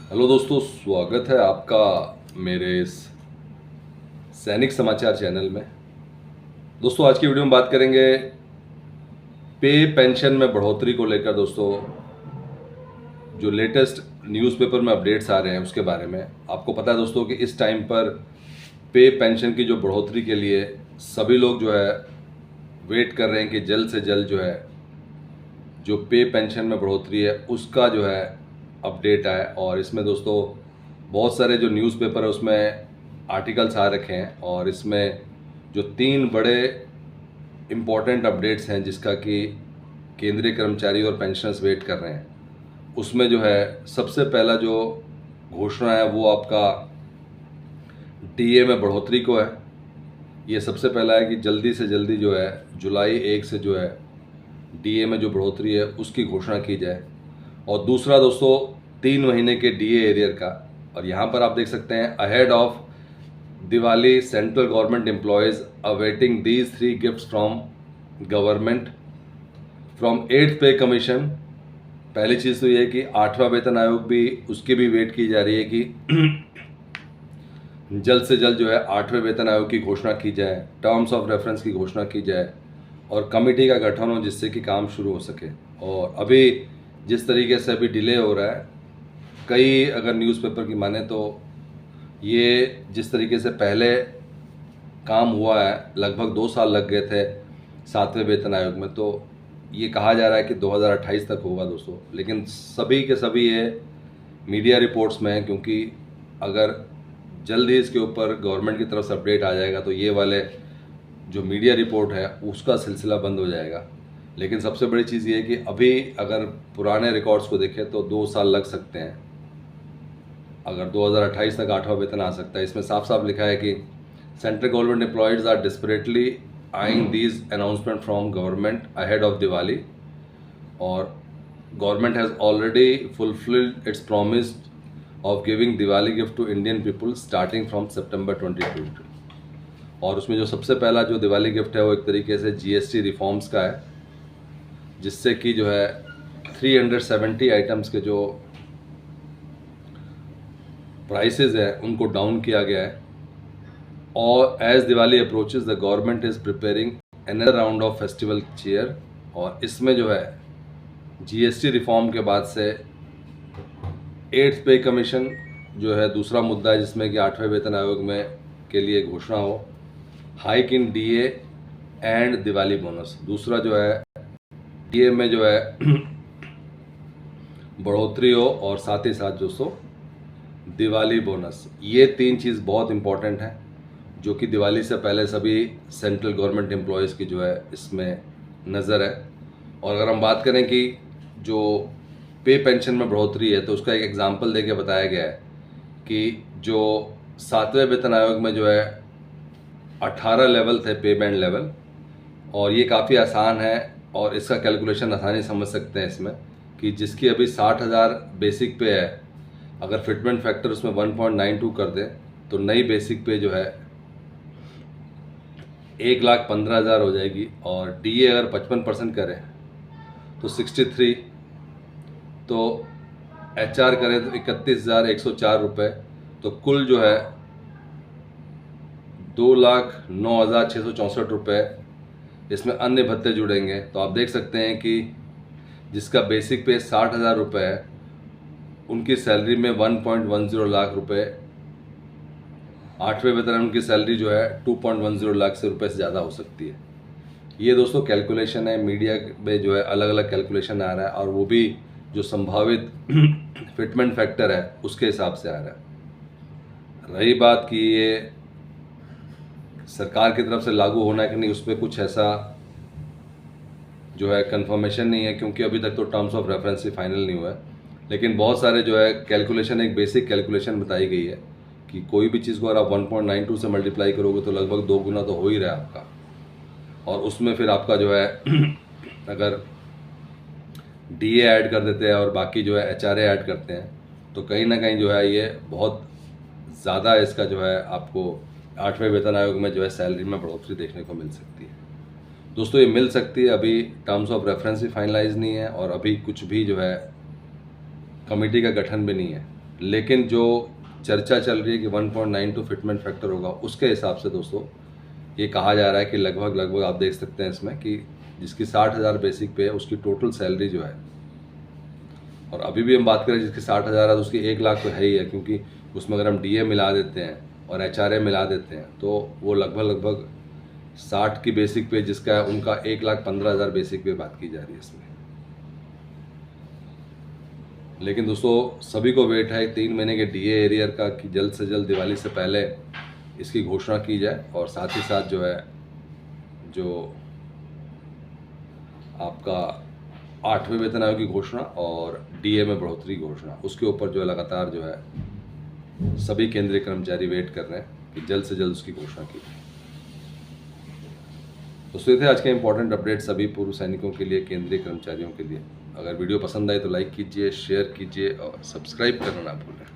Hello दोस्तों, स्वागत है आपका मेरे इस सैनिक समाचार चैनल में। दोस्तों, आज की वीडियो में बात करेंगे पे पेंशन में बढ़ोतरी को लेकर। दोस्तों, जो लेटेस्ट न्यूज़पेपर में अपडेट्स आ रहे हैं उसके बारे में। आपको पता है दोस्तों कि इस टाइम पर पे पेंशन की जो बढ़ोतरी के लिए सभी लोग जो है वेट कर रहे हैं कि जल्द से जल्द जो है जो पे पेंशन में बढ़ोतरी है उसका जो है अपडेट आए। और इसमें दोस्तों बहुत सारे जो न्यूज़पेपर है उसमें आर्टिकल्स आ रखे हैं, और इसमें जो 3 बड़े इम्पॉर्टेंट अपडेट्स हैं जिसका कि केंद्रीय कर्मचारी और पेंशनर्स वेट कर रहे हैं, उसमें जो है सबसे पहला जो घोषणा है वो आपका डीए में बढ़ोतरी को है। ये सबसे पहला है कि जल्दी से जल्दी जो है जुलाई 1 से जो है डीए में जो बढ़ोतरी है उसकी घोषणा की जाए। और दूसरा दोस्तों 3 महीने के डीए एरियर का। और यहाँ पर आप देख सकते हैं ahead of Diwali central government employees awaiting these 3 gifts from government from 8th पे कमीशन। पहली चीज़ तो ये है कि 8वां वेतन आयोग भी उसकी भी वेट की जा रही है कि जल्द से जल्द जो है 8वें वेतन आयोग की घोषणा की जाए, टर्म्स ऑफ रेफरेंस की घोषणा की जाए और कमेटी का गठन हो जिससे कि काम शुरू हो सके। और अभी जिस तरीके से अभी डिले हो रहा है, कई अगर न्यूज़पेपर की माने तो ये जिस तरीके से पहले काम हुआ है, लगभग 2 साल लग गए थे 7वें वेतन आयोग में, तो ये कहा जा रहा है कि 2028 तक होगा दोस्तों। लेकिन सभी के सभी ये मीडिया रिपोर्ट्स में है, क्योंकि अगर जल्द ही इसके ऊपर गवर्नमेंट की तरफ से अपडेट आ जाएगा तो ये वाले जो मीडिया रिपोर्ट है उसका सिलसिला बंद हो जाएगा। लेकिन सबसे बड़ी चीज़ ये है कि अभी अगर पुराने रिकॉर्ड्स को देखें तो 2 साल लग सकते हैं। अगर 2028 तक 8वां वेतन आ सकता है। इसमें साफ साफ लिखा है कि central government employees are desperately eyeing these announcement from government ahead of Diwali, और government has already fulfilled its promise of giving Diwali gift to Indian people starting from September 2022। और उसमें जो सबसे पहला जो दिवाली गिफ्ट है वो एक तरीके से जीएसटी रिफॉर्म्स का है, जिससे कि जो है 370 आइटम्स के जो प्राइसेस है उनको डाउन किया गया है। और as Diwali approaches the government is preparing another round of festival cheer. और इसमें जो है जीएसटी रिफॉर्म के बाद से 8th पे कमीशन जो है दूसरा मुद्दा है, जिसमें कि 8वें वेतन आयोग में के लिए घोषणा हो, hike in DA and Diwali bonus. दूसरा जो है डीए में जो है बढ़ोतरी हो, और साथ ही साथ दोस्तों दिवाली बोनस। ये 3 चीज़ बहुत इंपॉर्टेंट है जो कि दिवाली से पहले सभी सेंट्रल गवर्नमेंट एम्प्लॉयज़ की जो है इसमें नज़र है। और अगर हम बात करें कि जो पे पेंशन में बढ़ोतरी है तो उसका एक एग्जांपल देके बताया गया है कि जो 7वें वेतन आयोग में जो है 18 लेवल थे पे बैंड लेवल, और ये काफ़ी आसान है और इसका कैलकुलेशन आसानी समझ सकते हैं इसमें कि जिसकी अभी 60,000 बेसिक पे है, अगर फिटमेंट फैक्टर उसमें 1.92 कर दें तो नई बेसिक पे जो है 1,15,000 हो जाएगी। और डीए अगर 55% करें तो 63, तो एचआर करें तो 31,104 रुपये, तो कुल जो है 2,09,664 रुपये इसमें अन्य भत्ते जुड़ेंगे। तो आप देख सकते हैं कि जिसका बेसिक पे 60,000 रुपये है उनकी सैलरी में 1.10 लाख रुपए, 8वें वेतन उनकी सैलरी जो है 2.10 लाख से रुपये से ज़्यादा हो सकती है। ये दोस्तों कैलकुलेशन है, मीडिया में जो है अलग अलग कैलकुलेशन आ रहा है, और वो भी जो संभावित फिटमेंट फैक्टर है उसके हिसाब से आ रहा है। रही बात कि ये सरकार की तरफ से लागू होना है कि नहीं, उस पर कुछ ऐसा जो है कंफर्मेशन नहीं है, क्योंकि अभी तक तो terms of reference he final नहीं हुआ है। लेकिन बहुत सारे जो है कैलकुलेशन, एक बेसिक कैलकुलेशन बताई गई है कि कोई भी चीज़ को अगर आप 1.92 से मल्टीप्लाई करोगे तो लगभग 2 गुना तो हो ही रहा है आपका। और उसमें फिर आपका जो है अगर डीए ऐड कर देते हैं और बाकी जो है एचआरए ऐड करते हैं तो कहीं ना कहीं जो है ये बहुत ज़्यादा इसका जो है आपको 8वें वेतन आयोग में जो है सैलरी में बढ़ोतरी देखने को मिल सकती है। दोस्तों ये मिल सकती है, अभी टर्म्स ऑफ रेफरेंस भी फाइनलाइज नहीं है और अभी कुछ भी जो है कमेटी का गठन भी नहीं है। लेकिन जो चर्चा चल रही है कि 1.92 फिटमेंट फैक्टर होगा, उसके हिसाब से दोस्तों ये कहा जा रहा है कि लगभग आप देख सकते हैं इसमें कि जिसकी 60,000 बेसिक पे है उसकी टोटल सैलरी जो है, और अभी भी हम बात करें जिसकी 60,000 है तो उसकी 1 लाख तो है ही है, क्योंकि उसमें अगर हम डीए मिला देते हैं और एचआरए मिला देते हैं तो वो लगभग 60 की बेसिक पे जिसका है उनका 1,15,000 बेसिक पे बात की जा रही है इसमें। लेकिन दोस्तों सभी को वेट है 3 महीने के डीए एरियर का कि जल्द से जल्द दिवाली से पहले इसकी घोषणा की जाए, और साथ ही साथ जो है जो आपका 8वें वेतन आयोग की घोषणा और डीए में बढ़ोतरी घोषणा, उसके ऊपर जो है लगातार जो है सभी केंद्रीय कर्मचारी वेट कर रहे हैं कि जल्द से जल्द उसकी घोषणा की जाए। दोस्तों ये थे आज के इंपॉर्टेंट अपडेट सभी पूर्व सैनिकों के लिए, केंद्रीय कर्मचारियों के लिए। अगर वीडियो पसंद आए तो लाइक कीजिए, शेयर कीजिए और सब्सक्राइब करना ना भूलें।